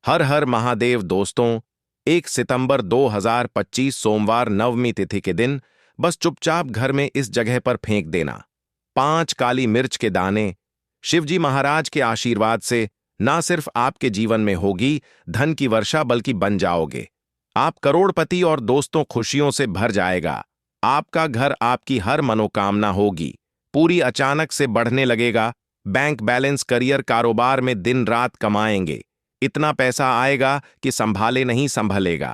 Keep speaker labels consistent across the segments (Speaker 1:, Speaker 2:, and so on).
Speaker 1: हर हर महादेव दोस्तों। 1 सितंबर 2025 सोमवार नवमी तिथि के दिन बस चुपचाप घर में इस जगह पर फेंक देना 5 काली मिर्च के दाने। शिवजी महाराज के आशीर्वाद से ना सिर्फ आपके जीवन में होगी धन की वर्षा, बल्कि बन जाओगे आप करोड़पति और दोस्तों खुशियों से भर जाएगा। आपका घर, आपकी हर मनोकामना होगी पूरी, अचानक से बढ़ने लगेगा। बैंक बैलेंस, करियर, कारोबार में दिन रात कमाएंगे। इतना पैसा आएगा कि संभाले नहीं संभलेगा।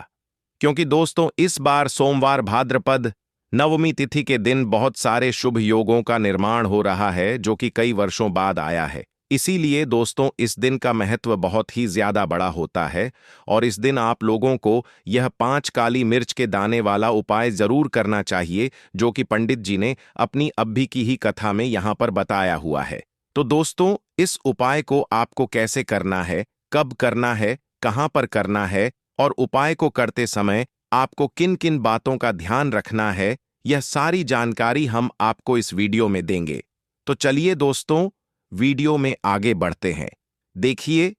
Speaker 1: क्योंकि दोस्तों, इस बार सोमवार भाद्रपद नवमी तिथि के दिन बहुत सारे शुभ योगों का निर्माण हो रहा है, जो कि कई वर्षों बाद आया है। इसीलिए दोस्तों, इस दिन का महत्व बहुत ही ज्यादा बड़ा होता है और इस दिन आप लोगों को यह 5 काली मिर्च के दाने वाला उपाय जरूर करना चाहिए, जो कि पंडित जी ने अपनी अभी की ही कथा में यहां पर बताया हुआ है। तो दोस्तों, इस उपाय को आपको कैसे करना है, कब करना है, कहां पर करना है और उपाय को करते समय आपको किन किन बातों का ध्यान रखना है, यह सारी जानकारी हम आपको इस वीडियो में देंगे। तो चलिए दोस्तों, वीडियो में आगे बढ़ते हैं। देखिए,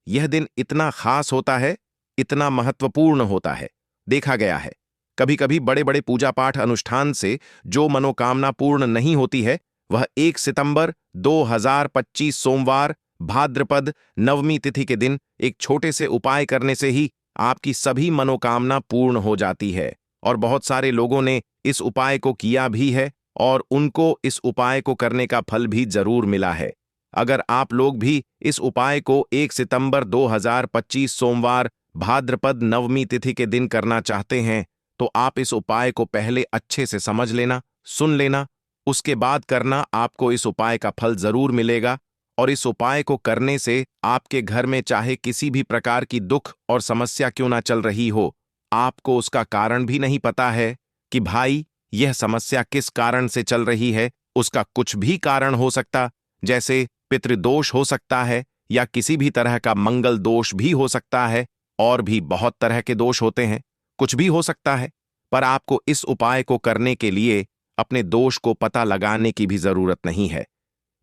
Speaker 1: यह दिन इतना खास होता है, इतना महत्वपूर्ण होता है। देखा गया है कभी कभी बड़े बड़े पूजा पाठ अनुष्ठान से जो मनोकामना पूर्ण नहीं होती है, वह 1 सितंबर 2025 सोमवार भाद्रपद नवमी तिथि के दिन एक छोटे से उपाय करने से ही आपकी सभी मनोकामना पूर्ण हो जाती है। और बहुत सारे लोगों ने इस उपाय को किया भी है और उनको इस उपाय को करने का फल भी जरूर मिला है। अगर आप लोग भी इस उपाय को 1 सितंबर 2025 सोमवार भाद्रपद नवमी तिथि के दिन करना चाहते हैं, तो आप इस उपाय को पहले अच्छे से समझ लेना, सुन लेना, उसके बाद करना। आपको इस उपाय का फल जरूर मिलेगा और इस उपाय को करने से आपके घर में चाहे किसी भी प्रकार की दुख और समस्या क्यों ना चल रही हो, आपको उसका कारण भी नहीं पता है कि भाई यह समस्या किस कारण से चल रही है। उसका कुछ भी कारण हो सकता, जैसे पितृदोष हो सकता है या किसी भी तरह का मंगल दोष भी हो सकता है, और भी बहुत तरह के दोष होते हैं, कुछ भी हो सकता है। पर आपको इस उपाय को करने के लिए अपने दोष को पता लगाने की भी जरूरत नहीं है।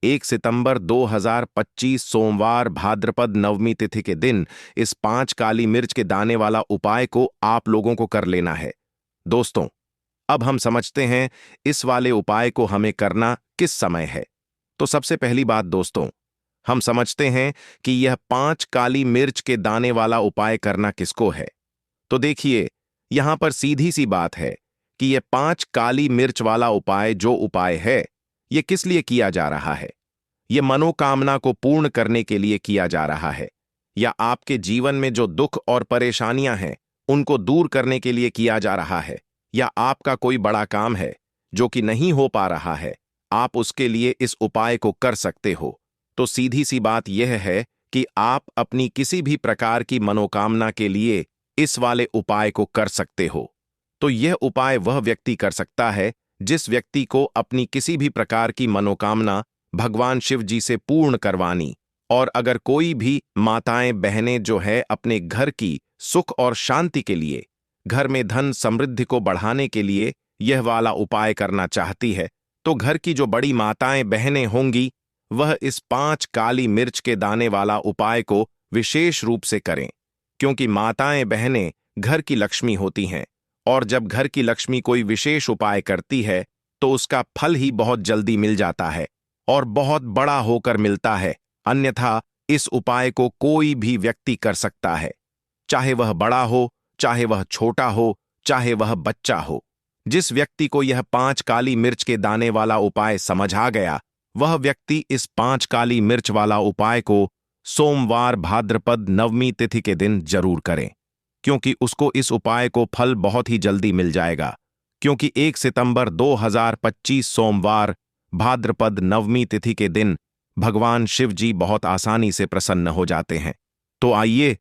Speaker 1: 1 सितंबर 2025 सोमवार भाद्रपद नवमी तिथि के दिन इस 5 काली मिर्च के दाने वाला उपाय को आप लोगों को कर लेना है। दोस्तों, अब हम समझते हैं इस वाले उपाय को हमें करना किस समय है। तो सबसे पहली बात दोस्तों, हम समझते हैं कि यह 5 काली मिर्च के दाने वाला उपाय करना किसको है। तो देखिए, यहां पर सीधी सी बात है कि यह 5 काली मिर्च वाला उपाय जो उपाय है, यह किस लिए किया जा रहा है। यह मनोकामना को पूर्ण करने के लिए किया जा रहा है, या आपके जीवन में जो दुख और परेशानियां हैं उनको दूर करने के लिए किया जा रहा है, या आपका कोई बड़ा काम है जो कि नहीं हो पा रहा है, आप उसके लिए इस उपाय को कर सकते हो। तो सीधी सी बात यह है कि आप अपनी किसी भी प्रकार की मनोकामना के लिए इस वाले उपाय को कर सकते हो। तो यह उपाय वह व्यक्ति कर सकता है जिस व्यक्ति को अपनी किसी भी प्रकार की मनोकामना भगवान शिव जी से पूर्ण करवानी। और अगर कोई भी माताएं बहनें जो है अपने घर की सुख और शांति के लिए, घर में धन समृद्धि को बढ़ाने के लिए यह वाला उपाय करना चाहती है, तो घर की जो बड़ी माताएं बहनें होंगी वह इस 5 काली मिर्च के दाने वाला उपाय को विशेष रूप से करें। क्योंकि माताएं बहनें घर की लक्ष्मी होती हैं, और जब घर की लक्ष्मी कोई विशेष उपाय करती है तो उसका फल ही बहुत जल्दी मिल जाता है और बहुत बड़ा होकर मिलता है। अन्यथा इस उपाय को कोई भी व्यक्ति कर सकता है, चाहे वह बड़ा हो, चाहे वह छोटा हो, चाहे वह बच्चा हो। जिस व्यक्ति को यह 5 काली मिर्च के दाने वाला उपाय समझ आ गया, वह व्यक्ति इस 5 काली मिर्च वाला उपाय को सोमवार भाद्रपद नवमी तिथि के दिन जरूर करें, क्योंकि उसको इस उपाय को फल बहुत ही जल्दी मिल जाएगा। क्योंकि 1 सितंबर 2025 सोमवार भाद्रपद नवमी तिथि के दिन भगवान शिव जी बहुत आसानी से प्रसन्न हो जाते हैं। तो आइए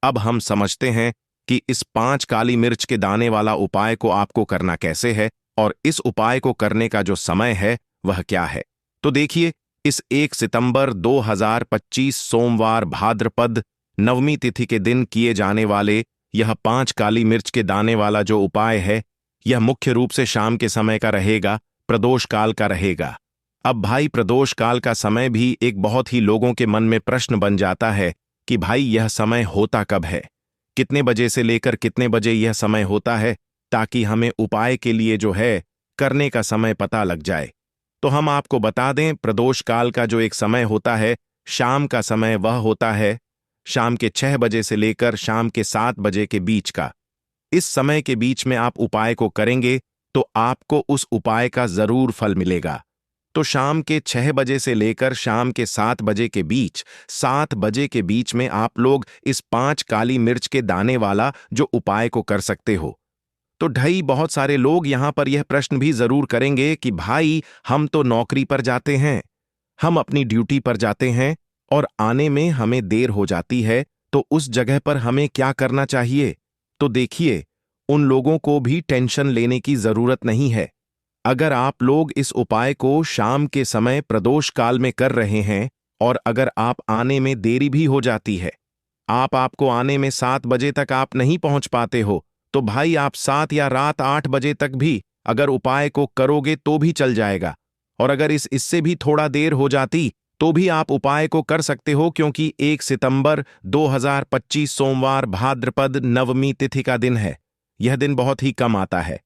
Speaker 1: अब हम समझते हैं कि इस 5 काली मिर्च के दाने वाला उपाय को आपको करना कैसे है और इस उपाय को करने का जो समय है वह क्या है। तो देखिए, इस 1 सितंबर 2025 सोमवार भाद्रपद नवमी तिथि के दिन किए जाने वाले यह 5 काली मिर्च के दाने वाला जो उपाय है, यह मुख्य रूप से शाम के समय का रहेगा, प्रदोष काल का रहेगा। अब भाई, प्रदोष काल का समय भी एक बहुत ही लोगों के मन में प्रश्न बन जाता है कि भाई यह समय होता कब है, कितने बजे से लेकर कितने बजे यह समय होता है, ताकि हमें उपाय के लिए जो है करने का समय पता लग जाए। तो हम आपको बता दें, प्रदोष काल का जो एक समय होता है, शाम का समय, वह होता है शाम के 6 बजे से लेकर शाम के 7 बजे के बीच का। इस समय के बीच में आप उपाय को करेंगे तो आपको उस उपाय का जरूर फल मिलेगा। तो शाम के 6 बजे से लेकर शाम के 7 बजे के बीच, 7 बजे के बीच में आप लोग इस 5 काली मिर्च के दाने वाला जो उपाय को कर सकते हो। तो ढाई बहुत सारे लोग यहां पर यह प्रश्न भी जरूर करेंगे कि भाई हम तो नौकरी पर जाते हैं, हम अपनी ड्यूटी पर जाते हैं और आने में हमें देर हो जाती है, तो उस जगह पर हमें क्या करना चाहिए? तो देखिए, उन लोगों को भी टेंशन लेने की जरूरत नहीं है। अगर आप लोग इस उपाय को शाम के समय प्रदोष काल में कर रहे हैं और अगर आप आने में देरी भी हो जाती है, आपको आने में 7 बजे तक आप नहीं पहुंच पाते हो, तो भाई आप 7 या रात 8 बजे तक भी अगर उपाय को करोगे तो भी चल जाएगा। और अगर इससे भी थोड़ा देर हो जाती तो भी आप उपाय को कर सकते हो, क्योंकि 1 सितंबर 2025 सोमवार भाद्रपद नवमी तिथि का दिन है। यह दिन बहुत ही कम आता है,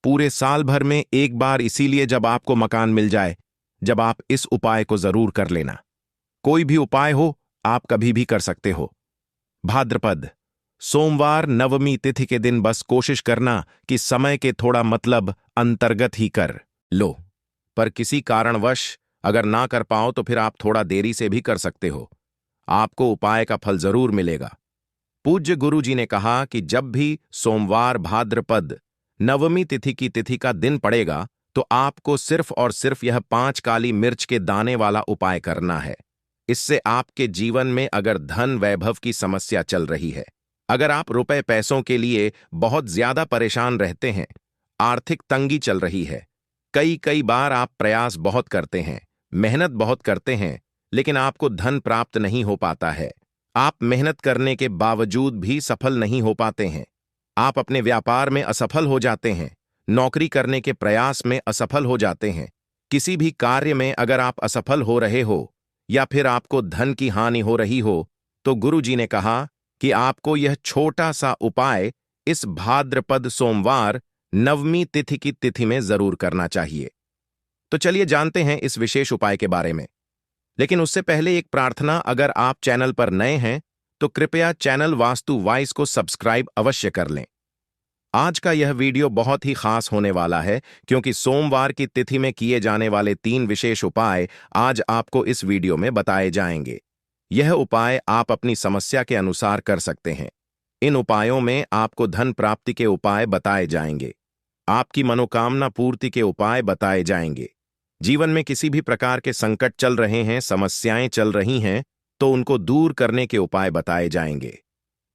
Speaker 1: पूरे साल भर में एक बार, इसीलिए जब आपको मकान मिल जाए, जब आप इस उपाय को जरूर कर लेना। कोई भी उपाय हो, आप कभी भी कर सकते हो। भाद्रपद सोमवार नवमी तिथि के दिन बस कोशिश करना कि समय के थोड़ा मतलब अंतर्गत ही कर लो, पर किसी कारणवश अगर ना कर पाओ तो फिर आप थोड़ा देरी से भी कर सकते हो, आपको उपाय का फल जरूर मिलेगा। पूज्य गुरु जी ने कहा कि जब भी सोमवार भाद्रपद नवमी तिथि की तिथि का दिन पड़ेगा तो आपको सिर्फ और सिर्फ यह 5 काली मिर्च के दाने वाला उपाय करना है। इससे आपके जीवन में अगर धन वैभव की समस्या चल रही है, अगर आप रुपए पैसों के लिए बहुत ज्यादा परेशान रहते हैं, आर्थिक तंगी चल रही है, कई कई बार आप प्रयास बहुत करते हैं, मेहनत बहुत करते हैं, लेकिन आपको धन प्राप्त नहीं हो पाता है, आप मेहनत करने के बावजूद भी सफल नहीं हो पाते हैं, आप अपने व्यापार में असफल हो जाते हैं, नौकरी करने के प्रयास में असफल हो जाते हैं, किसी भी कार्य में अगर आप असफल हो रहे हो या फिर आपको धन की हानि हो रही हो, तो गुरु जी ने कहा कि आपको यह छोटा सा उपाय इस भाद्रपद सोमवार नवमी तिथि की तिथि में जरूर करना चाहिए। तो चलिए जानते हैं इस विशेष उपाय के बारे में। लेकिन उससे पहले एक प्रार्थना, अगर आप चैनल पर नए हैं तो कृपया चैनल वास्तु वाइस को सब्सक्राइब अवश्य कर लें। आज का यह वीडियो बहुत ही खास होने वाला है, क्योंकि सोमवार की तिथि में किए जाने वाले 3 विशेष उपाय आज आपको इस वीडियो में बताए जाएंगे। यह उपाय आप अपनी समस्या के अनुसार कर सकते हैं। इन उपायों में आपको धन प्राप्ति के उपाय बताए जाएंगे, आपकी मनोकामना पूर्ति के उपाय बताए जाएंगे। जीवन में किसी भी प्रकार के संकट चल रहे हैं, समस्याएं चल रही हैं, तो उनको दूर करने के उपाय बताए जाएंगे।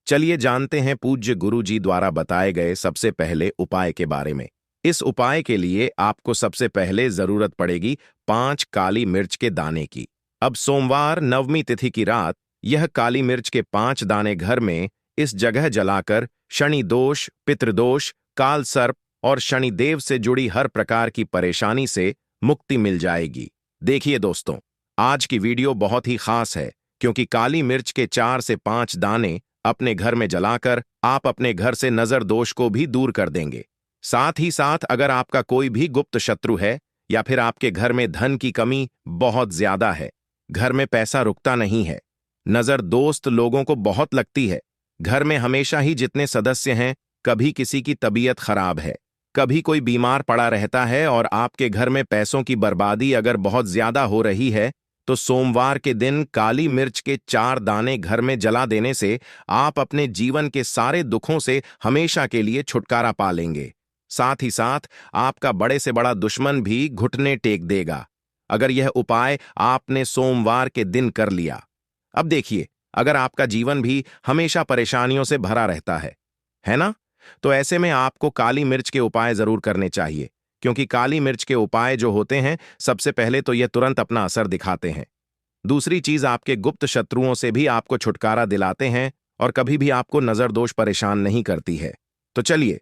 Speaker 1: चलिए जानते हैं पूज्य गुरु जी द्वारा बताए गए सबसे पहले उपाय के बारे में। इस उपाय के लिए आपको सबसे पहले जरूरत पड़ेगी 5 काली मिर्च के दाने की। अब सोमवार नवमी तिथि की रात यह काली मिर्च के 5 दाने घर में इस जगह जलाकर शनि दोष, पितृदोष, काल सर्प और शनिदेव से जुड़ी हर प्रकार की परेशानी से मुक्ति मिल जाएगी। देखिए दोस्तों, आज की वीडियो बहुत ही खास है, क्योंकि काली मिर्च के 4 से 5 दाने अपने घर में जलाकर आप अपने घर से नजर दोष को भी दूर कर देंगे। साथ ही साथ अगर आपका कोई भी गुप्त शत्रु है या फिर आपके घर में धन की कमी बहुत ज्यादा है, घर में पैसा रुकता नहीं है, नजर दोस्त लोगों को बहुत लगती है, घर में हमेशा ही जितने सदस्य हैं, कभी किसी की तबीयत खराब है, कभी कोई बीमार पड़ा रहता है और आपके घर में पैसों की बर्बादी अगर बहुत ज्यादा हो रही है, तो सोमवार के दिन काली मिर्च के 4 दाने घर में जला देने से आप अपने जीवन के सारे दुखों से हमेशा के लिए छुटकारा पा लेंगे। साथ ही साथ आपका बड़े से बड़ा दुश्मन भी घुटने टेक देगा, अगर यह उपाय आपने सोमवार के दिन कर लिया। अब देखिए, अगर आपका जीवन भी हमेशा परेशानियों से भरा रहता है ना? तो ऐसे में आपको काली मिर्च के उपाय जरूर करने चाहिए, क्योंकि काली मिर्च के उपाय जो होते हैं, सबसे पहले तो यह तुरंत अपना असर दिखाते हैं। दूसरी चीज, आपके गुप्त शत्रुओं से भी आपको छुटकारा दिलाते हैं और कभी भी आपको नजर दोष परेशान नहीं करती है। तो चलिए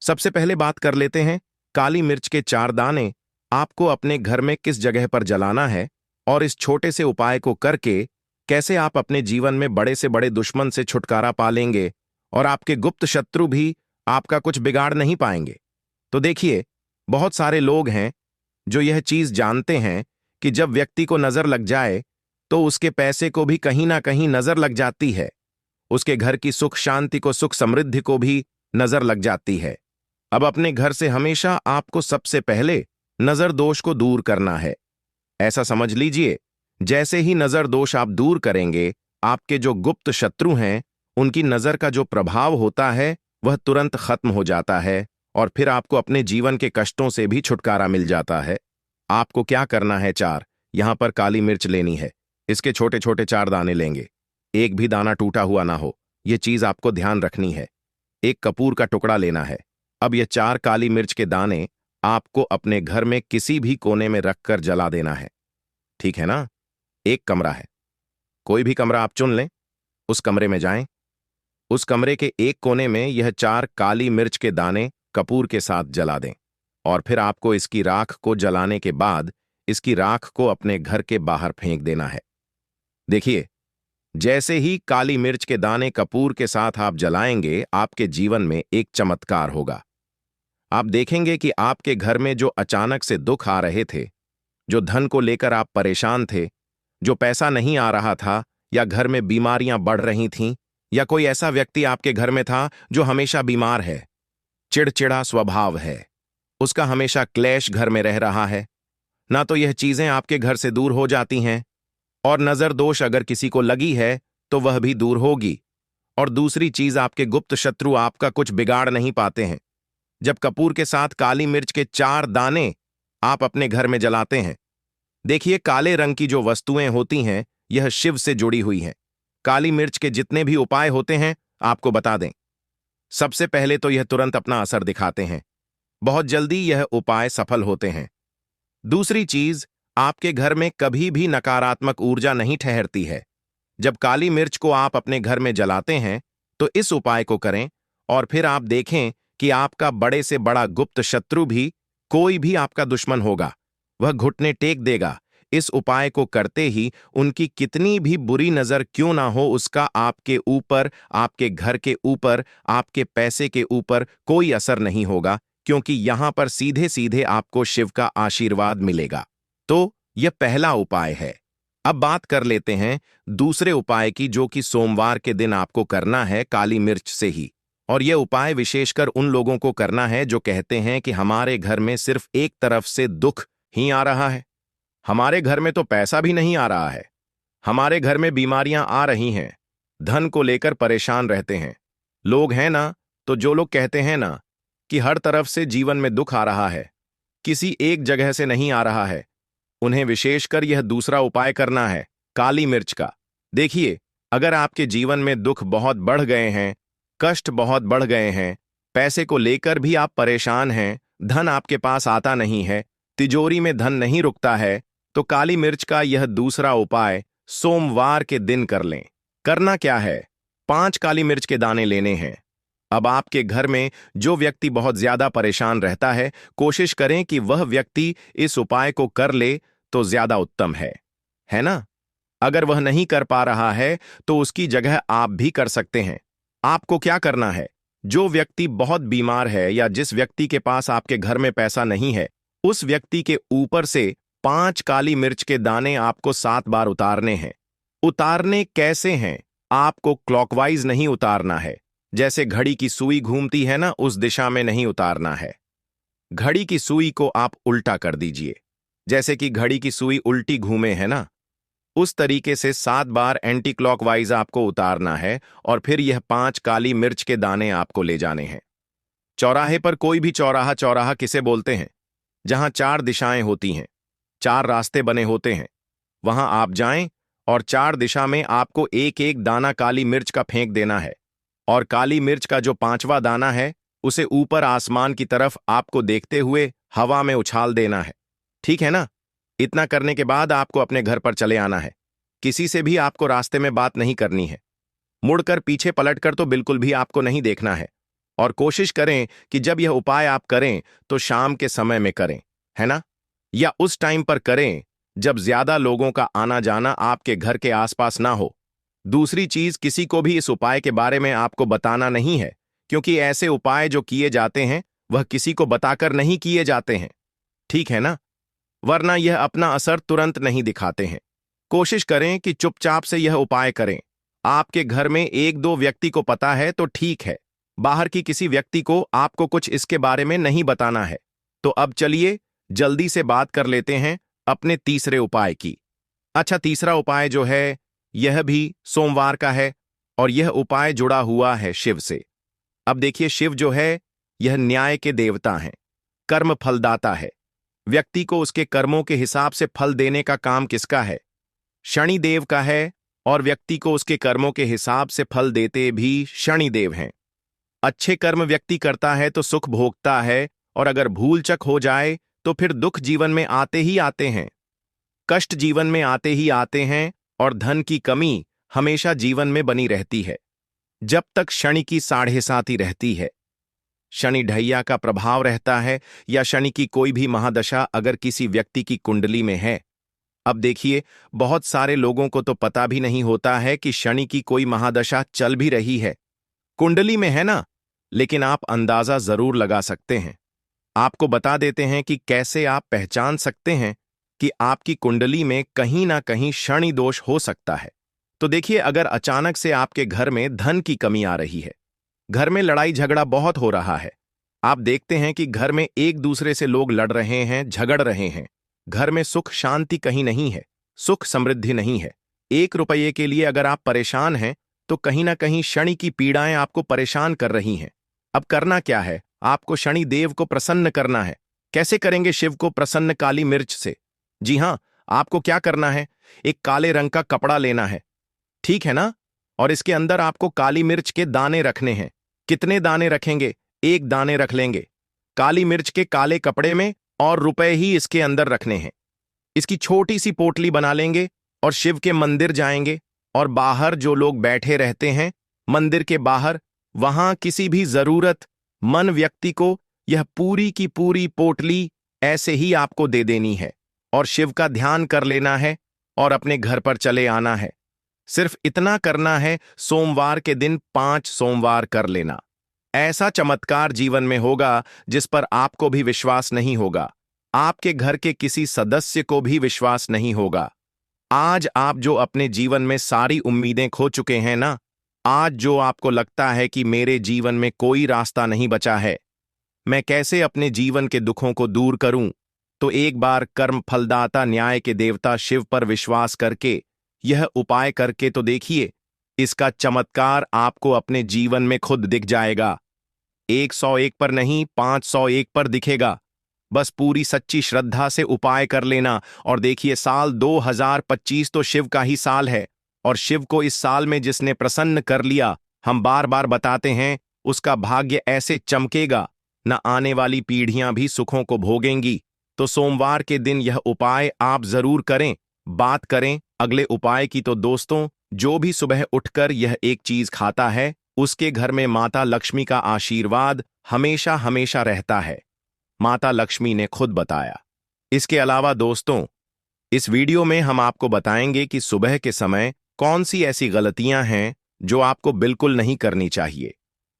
Speaker 1: सबसे पहले बात कर लेते हैं, काली मिर्च के 4 दाने आपको अपने घर में किस जगह पर जलाना है और इस छोटे से उपाय को करके कैसे आप अपने जीवन में बड़े से बड़े दुश्मन से छुटकारा पा लेंगे और आपके गुप्त शत्रु भी आपका कुछ बिगाड़ नहीं पाएंगे। तो देखिए, बहुत सारे लोग हैं जो यह चीज जानते हैं कि जब व्यक्ति को नजर लग जाए तो उसके पैसे को भी कहीं ना कहीं नजर लग जाती है, उसके घर की सुख शांति को, सुख समृद्धि को भी नजर लग जाती है। अब अपने घर से हमेशा आपको सबसे पहले नजर दोष को दूर करना है। ऐसा समझ लीजिए, जैसे ही नजर दोष आप दूर करेंगे, आपके जो गुप्त शत्रु हैं उनकी नजर का जो प्रभाव होता है वह तुरंत खत्म हो जाता है और फिर आपको अपने जीवन के कष्टों से भी छुटकारा मिल जाता है। आपको क्या करना है, यहां पर काली मिर्च लेनी है। इसके छोटे छोटे 4 दाने लेंगे, एक भी दाना टूटा हुआ ना हो, यह चीज आपको ध्यान रखनी है। एक कपूर का टुकड़ा लेना है। अब ये 4 काली मिर्च के दाने आपको अपने घर में किसी भी कोने में रखकर जला देना है, ठीक है ना? एक कमरा है, कोई भी कमरा आप चुन लें, उस कमरे में जाएं। उस कमरे के एक कोने में यह 4 काली मिर्च के दाने कपूर के साथ जला दें और फिर आपको इसकी राख को जलाने के बाद इसकी राख को अपने घर के बाहर फेंक देना है। देखिए, जैसे ही काली मिर्च के दाने कपूर के साथ आप जलाएंगे, आपके जीवन में एक चमत्कार होगा। आप देखेंगे कि आपके घर में जो अचानक से दुख आ रहे थे, जो धन को लेकर आप परेशान थे, जो पैसा नहीं आ रहा था, या घर में बीमारियां बढ़ रही थीं, या कोई ऐसा व्यक्ति आपके घर में था जो हमेशा बीमार है, चिड़चिड़ा स्वभाव है, उसका हमेशा क्लेश घर में रह रहा है, ना तो यह चीजें आपके घर से दूर हो जाती हैं, और नजर दोष अगर किसी को लगी है तो वह भी दूर होगी। और दूसरी चीज, आपके गुप्त शत्रु आपका कुछ बिगाड़ नहीं पाते हैं। जब कपूर के साथ काली मिर्च के 4 दाने आप अपने घर में जलाते हैं, देखिए, काले रंग की जो वस्तुएं होती हैं यह शिव से जुड़ी हुई हैं। काली मिर्च के जितने भी उपाय होते हैं आपको बता दें। सबसे पहले तो यह तुरंत अपना असर दिखाते हैं, बहुत जल्दी यह उपाय सफल होते हैं। दूसरी चीज, आपके घर में कभी भी नकारात्मक ऊर्जा नहीं ठहरती है। जब काली मिर्च को आप अपने घर में जलाते हैं तो इस उपाय को करें और फिर आप देखें कि आपका बड़े से बड़ा गुप्त शत्रु भी, कोई भी आपका दुश्मन होगा, वह घुटने टेक देगा। इस उपाय को करते ही उनकी कितनी भी बुरी नजर क्यों ना हो, उसका आपके ऊपर, आपके घर के ऊपर, आपके पैसे के ऊपर कोई असर नहीं होगा, क्योंकि यहां पर सीधे सीधे आपको शिव का आशीर्वाद मिलेगा। तो यह पहला उपाय है। अब बात कर लेते हैं दूसरे उपाय की, जो कि सोमवार के दिन आपको करना है काली मिर्च से ही। और यह उपाय विशेषकर उन लोगों को करना है जो कहते हैं कि हमारे घर में सिर्फ एक तरफ से दुख ही आ रहा है, हमारे घर में तो पैसा भी नहीं आ रहा है, हमारे घर में बीमारियां आ रही हैं, धन को लेकर परेशान रहते हैं। लोग हैं ना, तो जो लोग कहते हैं ना कि हर तरफ से जीवन में दुख आ रहा है, किसी एक जगह से नहीं आ रहा है, उन्हें विशेषकर यह दूसरा उपाय करना है, काली मिर्च का। देखिए, अगर आपके जीवन में दुख बहुत बढ़ गए हैं, कष्ट बहुत बढ़ गए हैं, पैसे को लेकर भी आप परेशान हैं, धन आपके पास आता नहीं है, तिजोरी में धन नहीं रुकता है, तो काली मिर्च का यह दूसरा उपाय सोमवार के दिन कर लें। करना क्या है, 5 काली मिर्च के दाने लेने हैं। अब आपके घर में जो व्यक्ति बहुत ज्यादा परेशान रहता है, कोशिश करें कि वह व्यक्ति इस उपाय को कर ले तो ज्यादा उत्तम है ना? अगर वह नहीं कर पा रहा है तो उसकी जगह आप भी कर सकते हैं। आपको क्या करना है, जो व्यक्ति बहुत बीमार है या जिस व्यक्ति के पास आपके घर में पैसा नहीं है, उस व्यक्ति के ऊपर से 5 काली मिर्च के दाने आपको 7 बार उतारने हैं। उतारने कैसे हैं? आपको क्लॉकवाइज नहीं उतारना है, जैसे घड़ी की सुई घूमती है ना, उस दिशा में नहीं उतारना है। घड़ी की सुई को आप उल्टा कर दीजिए, जैसे कि घड़ी की सुई उल्टी घूमे है ना, उस तरीके से 7 बार एंटी क्लॉकवाइज आपको उतारना है और फिर यह 5 काली मिर्च के दाने आपको ले जाने हैं। चौराहे पर, कोई भी चौराहा, चौराहा किसे बोलते हैं, जहां 4 दिशाएं होती हैं, 4 रास्ते बने होते हैं, वहां आप जाएं और 4 दिशा में आपको एक एक दाना काली मिर्च का फेंक देना है। और काली मिर्च का जो 5वां दाना है उसे ऊपर आसमान की तरफ आपको देखते हुए हवा में उछाल देना है, ठीक है ना? इतना करने के बाद आपको अपने घर पर चले आना है। किसी से भी आपको रास्ते में बात नहीं करनी है, मुड़कर पीछे पलटकर तो बिल्कुल भी आपको नहीं देखना है। और कोशिश करें कि जब यह उपाय आप करें तो शाम के समय में करें, है ना? या उस टाइम पर करें जब ज्यादा लोगों का आना जाना आपके घर के आसपास ना हो। दूसरी चीज, किसी को भी इस उपाय के बारे में आपको बताना नहीं है, क्योंकि ऐसे उपाय जो किए जाते हैं वह किसी को बताकर नहीं किए जाते हैं, ठीक है ना? वरना यह अपना असर तुरंत नहीं दिखाते हैं। कोशिश करें कि चुपचाप से यह उपाय करें। आपके घर में एक दो व्यक्ति को पता है तो ठीक है, बाहर की किसी व्यक्ति को आपको कुछ इसके बारे में नहीं बताना है। तो अब चलिए जल्दी से बात कर लेते हैं अपने तीसरे उपाय की। अच्छा, तीसरा उपाय जो है यह भी सोमवार का है और यह उपाय जुड़ा हुआ है शिव से। अब देखिए, शिव जो है यह न्याय के देवता हैं, कर्म फलदाता है। व्यक्ति को उसके कर्मों के हिसाब से फल देने का काम किसका है? शनि देव का है, और व्यक्ति को उसके कर्मों के हिसाब से फल देते भी शनि देव हैं। अच्छे कर्म व्यक्ति करता है तो सुख भोगता है, और अगर भूल चक हो जाए तो फिर दुख जीवन में आते ही आते हैं, कष्ट जीवन में आते ही आते हैं, और धन की कमी हमेशा जीवन में बनी रहती है जब तक शनि की साढ़े साती रहती है। शनि ढैया का प्रभाव रहता है, या शनि की कोई भी महादशा अगर किसी व्यक्ति की कुंडली में है। अब देखिए, बहुत सारे लोगों को तो पता भी नहीं होता है कि शनि की कोई महादशा चल भी रही है, कुंडली में है ना, लेकिन आप अंदाजा जरूर लगा सकते हैं। आपको बता देते हैं कि कैसे आप पहचान सकते हैं कि आपकी कुंडली में कहीं ना कहीं शनि दोष हो सकता है। तो देखिए, अगर अचानक से आपके घर में धन की कमी आ रही है, घर में लड़ाई झगड़ा बहुत हो रहा है, आप देखते हैं कि घर में एक दूसरे से लोग लड़ रहे हैं, झगड़ रहे हैं, घर में सुख शांति कहीं नहीं है, सुख समृद्धि नहीं है, 1 रुपये के लिए अगर आप परेशान हैं तो कहीं ना कहीं शनि की पीड़ाएं आपको परेशान कर रही हैं। अब करना क्या है? आपको शनि देव को प्रसन्न करना है। कैसे करेंगे शिव को प्रसन्न? काली मिर्च से। जी हां, आपको क्या करना है, एक काले रंग का कपड़ा लेना है, ठीक है ना, और इसके अंदर आपको काली मिर्च के दाने रखने हैं। कितने दाने रखेंगे? 1 दाने रख लेंगे काली मिर्च के काले कपड़े में, और रुपए ही इसके अंदर रखने हैं। इसकी छोटी सी पोटली बना लेंगे और शिव के मंदिर जाएंगे, और बाहर जो लोग बैठे रहते हैं मंदिर के बाहर, वहां किसी भी जरूरत मन व्यक्ति को यह पूरी की पूरी पोटली ऐसे ही आपको दे देनी है, और शिव का ध्यान कर लेना है और अपने घर पर चले आना है। सिर्फ इतना करना है, सोमवार के दिन 5 सोमवार कर लेना। ऐसा चमत्कार जीवन में होगा जिस पर आपको भी विश्वास नहीं होगा, आपके घर के किसी सदस्य को भी विश्वास नहीं होगा। आज आप जो अपने जीवन में सारी उम्मीदें खो चुके हैं ना, आज जो आपको लगता है कि मेरे जीवन में कोई रास्ता नहीं बचा है, मैं कैसे अपने जीवन के दुखों को दूर करूं, तो एक बार कर्म फलदाता न्याय के देवता शिव पर विश्वास करके यह उपाय करके तो देखिए, इसका चमत्कार आपको अपने जीवन में खुद दिख जाएगा। 101 पर नहीं, 501 पर दिखेगा। बस पूरी सच्ची श्रद्धा से उपाय कर लेना, और देखिए, साल 2025 तो शिव का ही साल है, और शिव को इस साल में जिसने प्रसन्न कर लिया, हम बार बार बताते हैं, उसका भाग्य ऐसे चमकेगा, न आने वाली पीढ़ियां भी सुखों को भोगेंगी। तो सोमवार के दिन यह उपाय आप जरूर करें। बात करें अगले उपाय की, तो दोस्तों, जो भी सुबह उठकर यह एक चीज खाता है, उसके घर में माता लक्ष्मी का आशीर्वाद हमेशा हमेशा रहता है। माता लक्ष्मी ने खुद बताया। इसके अलावा दोस्तों, इस वीडियो में हम आपको बताएंगे कि सुबह के समय कौन सी ऐसी गलतियां हैं जो आपको बिल्कुल नहीं करनी चाहिए।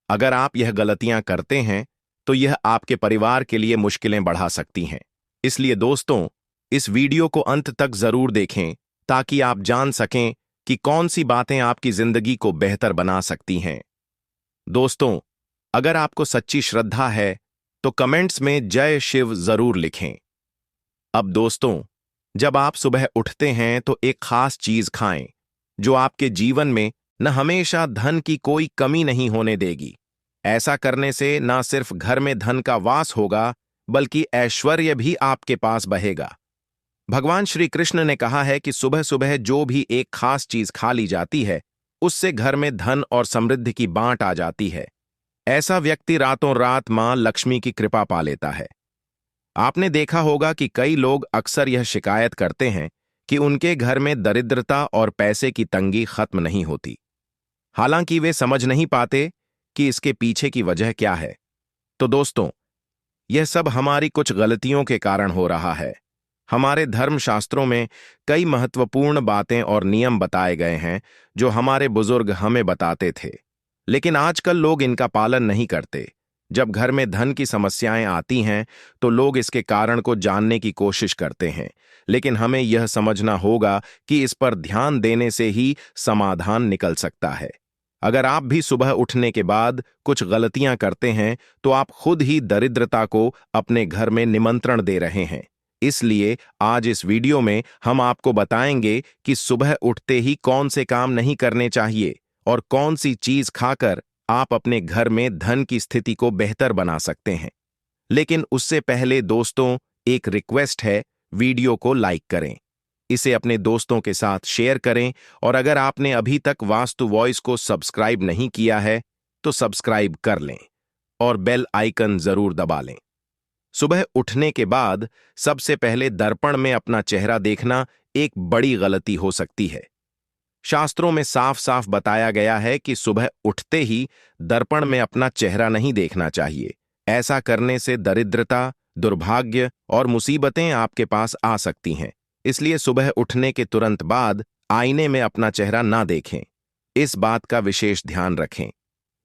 Speaker 1: अगर आप यह गलतियां करते हैं तो यह आपके परिवार के लिए मुश्किलें बढ़ा सकती हैं। इसलिए दोस्तों, इस वीडियो को अंत तक जरूर देखें ताकि आप जान सकें कि कौन सी बातें आपकी जिंदगी को बेहतर बना सकती हैं। दोस्तों, अगर आपको सच्ची श्रद्धा है तो कमेंट्स में जय शिव जरूर लिखें। अब दोस्तों, जब आप सुबह उठते हैं तो एक खास चीज खाएं जो आपके जीवन में न हमेशा धन की कोई कमी नहीं होने देगी। ऐसा करने से न सिर्फ घर में धन का वास होगा, बल्कि ऐश्वर्य भी आपके पास बहेगा। भगवान श्री कृष्ण ने कहा है कि सुबह सुबह जो भी एक खास चीज खा ली जाती है, उससे घर में धन और समृद्धि की बांट आ जाती है। ऐसा व्यक्ति रातों रात मां लक्ष्मी की कृपा पा लेता है। आपने देखा होगा कि कई लोग अक्सर यह शिकायत करते हैं कि उनके घर में दरिद्रता और पैसे की तंगी खत्म नहीं होती। हालांकि वे समझ नहीं पाते कि इसके पीछे की वजह क्या है। तो दोस्तों, यह सब हमारी कुछ गलतियों के कारण हो रहा है। हमारे धर्मशास्त्रों में कई महत्वपूर्ण बातें और नियम बताए गए हैं जो हमारे बुजुर्ग हमें बताते थे, लेकिन आजकल लोग इनका पालन नहीं करते। जब घर में धन की समस्याएं आती हैं तो लोग इसके कारण को जानने की कोशिश करते हैं, लेकिन हमें यह समझना होगा कि इस पर ध्यान देने से ही समाधान निकल सकता है। अगर आप भी सुबह उठने के बाद कुछ गलतियां करते हैं तो आप खुद ही दरिद्रता को अपने घर में निमंत्रण दे रहे हैं। इसलिए आज इस वीडियो में हम आपको बताएंगे कि सुबह उठते ही कौन से काम नहीं करने चाहिए और कौन सी चीज खाकर आप अपने घर में धन की स्थिति को बेहतर बना सकते हैं। लेकिन उससे पहले दोस्तों, एक रिक्वेस्ट है, वीडियो को लाइक करें, इसे अपने दोस्तों के साथ शेयर करें और अगर आपने अभी तक वास्तु वॉइस को सब्सक्राइब नहीं किया है तो सब्सक्राइब कर लें और बेल आइकन जरूर दबा लें। सुबह उठने के बाद सबसे पहले दर्पण में अपना चेहरा देखना एक बड़ी गलती हो सकती है। शास्त्रों में साफ साफ बताया गया है कि सुबह उठते ही दर्पण में अपना चेहरा नहीं देखना चाहिए। ऐसा करने से दरिद्रता, दुर्भाग्य और मुसीबतें आपके पास आ सकती हैं। इसलिए सुबह उठने के तुरंत बाद आईने में अपना चेहरा ना देखें, इस बात का विशेष ध्यान रखें।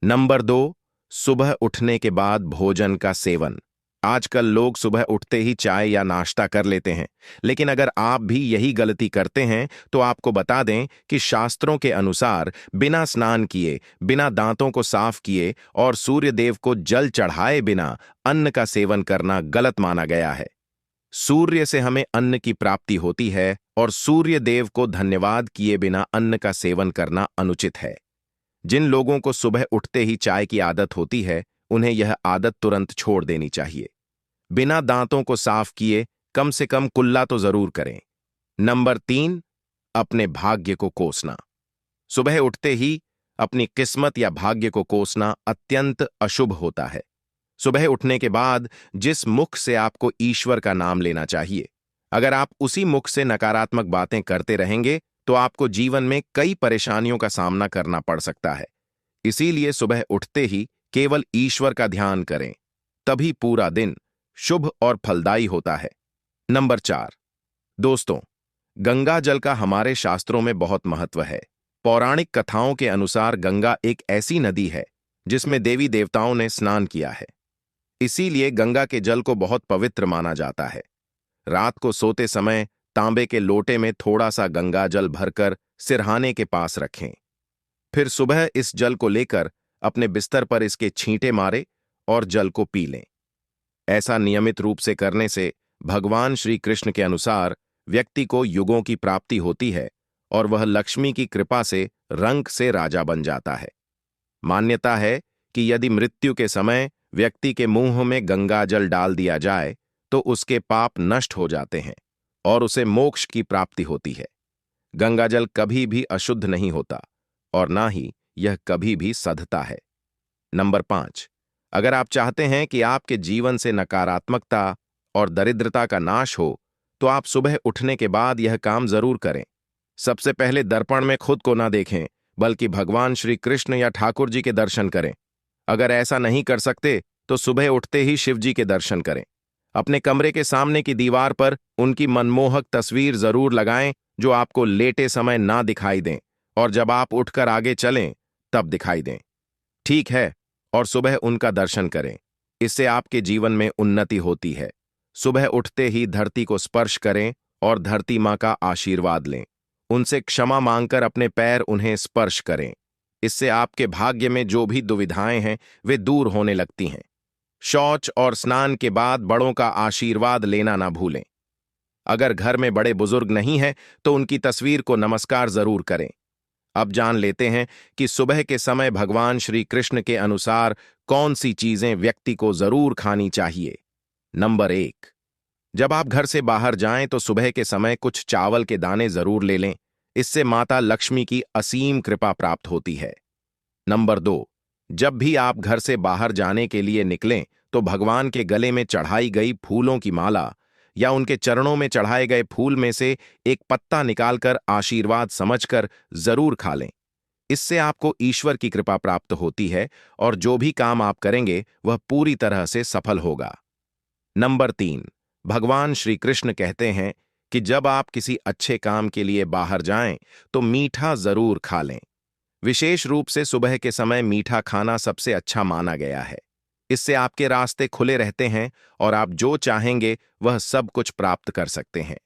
Speaker 1: नंबर 2, सुबह उठने के बाद भोजन का सेवन। आजकल लोग सुबह उठते ही चाय या नाश्ता कर लेते हैं, लेकिन अगर आप भी यही गलती करते हैं तो आपको बता दें कि शास्त्रों के अनुसार बिना स्नान किए, बिना दांतों को साफ किए और सूर्य देव को जल चढ़ाए बिना अन्न का सेवन करना गलत माना गया है। सूर्य से हमें अन्न की प्राप्ति होती है और सूर्य देव को धन्यवाद किए बिना अन्न का सेवन करना अनुचित है। जिन लोगों को सुबह उठते ही चाय की आदत होती है, उन्हें यह आदत तुरंत छोड़ देनी चाहिए। बिना दांतों को साफ किए कम से कम कुल्ला तो जरूर करें। नंबर 3, अपने भाग्य को कोसना। सुबह उठते ही अपनी किस्मत या भाग्य को कोसना अत्यंत अशुभ होता है। सुबह उठने के बाद जिस मुख से आपको ईश्वर का नाम लेना चाहिए, अगर आप उसी मुख से नकारात्मक बातें करते रहेंगे तो आपको जीवन में कई परेशानियों का सामना करना पड़ सकता है। इसीलिए सुबह उठते ही केवल ईश्वर का ध्यान करें, तभी पूरा दिन शुभ और फलदायी होता है। नंबर 4, दोस्तों, गंगा जल का हमारे शास्त्रों में बहुत महत्व है। पौराणिक कथाओं के अनुसार गंगा एक ऐसी नदी है जिसमें देवी देवताओं ने स्नान किया है। इसीलिए गंगा के जल को बहुत पवित्र माना जाता है। रात को सोते समय तांबे के लोटे में थोड़ा सा गंगा जल भरकर सिरहाने के पास रखें। फिर सुबह इस जल को लेकर अपने बिस्तर पर इसके छींटे मारे और जल को पी लें। ऐसा नियमित रूप से करने से भगवान श्री कृष्ण के अनुसार व्यक्ति को युगों की प्राप्ति होती है और वह लक्ष्मी की कृपा से रंक से राजा बन जाता है। मान्यता है कि यदि मृत्यु के समय व्यक्ति के मुंह में गंगा जल डाल दिया जाए तो उसके पाप नष्ट हो जाते हैं और उसे मोक्ष की प्राप्ति होती है। गंगा जल कभी भी अशुद्ध नहीं होता और ना ही यह कभी भी सधता है। नंबर 5, अगर आप चाहते हैं कि आपके जीवन से नकारात्मकता और दरिद्रता का नाश हो तो आप सुबह उठने के बाद यह काम जरूर करें। सबसे पहले दर्पण में खुद को ना देखें, बल्कि भगवान श्री कृष्ण या ठाकुर जी के दर्शन करें। अगर ऐसा नहीं कर सकते तो सुबह उठते ही शिव जी के दर्शन करें। अपने कमरे के सामने की दीवार पर उनकी मनमोहक तस्वीर जरूर लगाएं जो आपको लेटे समय ना दिखाई दें और जब आप उठकर आगे चलें तब दिखाई दें। ठीक है, और सुबह उनका दर्शन करें। इससे आपके जीवन में उन्नति होती है। सुबह उठते ही धरती को स्पर्श करें और धरती माँ का आशीर्वाद लें। उनसे क्षमा मांगकर अपने पैर उन्हें स्पर्श करें। इससे आपके भाग्य में जो भी दुविधाएं हैं वे दूर होने लगती हैं। शौच और स्नान के बाद बड़ों का आशीर्वाद लेना ना भूलें। अगर घर में बड़े बुजुर्ग नहीं हैं तो उनकी तस्वीर को नमस्कार जरूर करें। अब जान लेते हैं कि सुबह के समय भगवान श्री कृष्ण के अनुसार कौन सी चीजें व्यक्ति को जरूर खानी चाहिए। नंबर 1, जब आप घर से बाहर जाएं तो सुबह के समय कुछ चावल के दाने जरूर ले लें। इससे माता लक्ष्मी की असीम कृपा प्राप्त होती है। नंबर 2, जब भी आप घर से बाहर जाने के लिए निकलें तो भगवान के गले में चढ़ाई गई फूलों की माला या उनके चरणों में चढ़ाए गए फूल में से एक पत्ता निकालकर आशीर्वाद समझकर जरूर खा लें। इससे आपको ईश्वर की कृपा प्राप्त होती है और जो भी काम आप करेंगे वह पूरी तरह से सफल होगा। नंबर 3, भगवान श्री कृष्ण कहते हैं कि जब आप किसी अच्छे काम के लिए बाहर जाएं तो मीठा जरूर खा लें। विशेष रूप से सुबह के समय मीठा खाना सबसे अच्छा माना गया है। इससे आपके रास्ते खुले रहते हैं और आप जो चाहेंगे वह सब कुछ प्राप्त कर सकते हैं।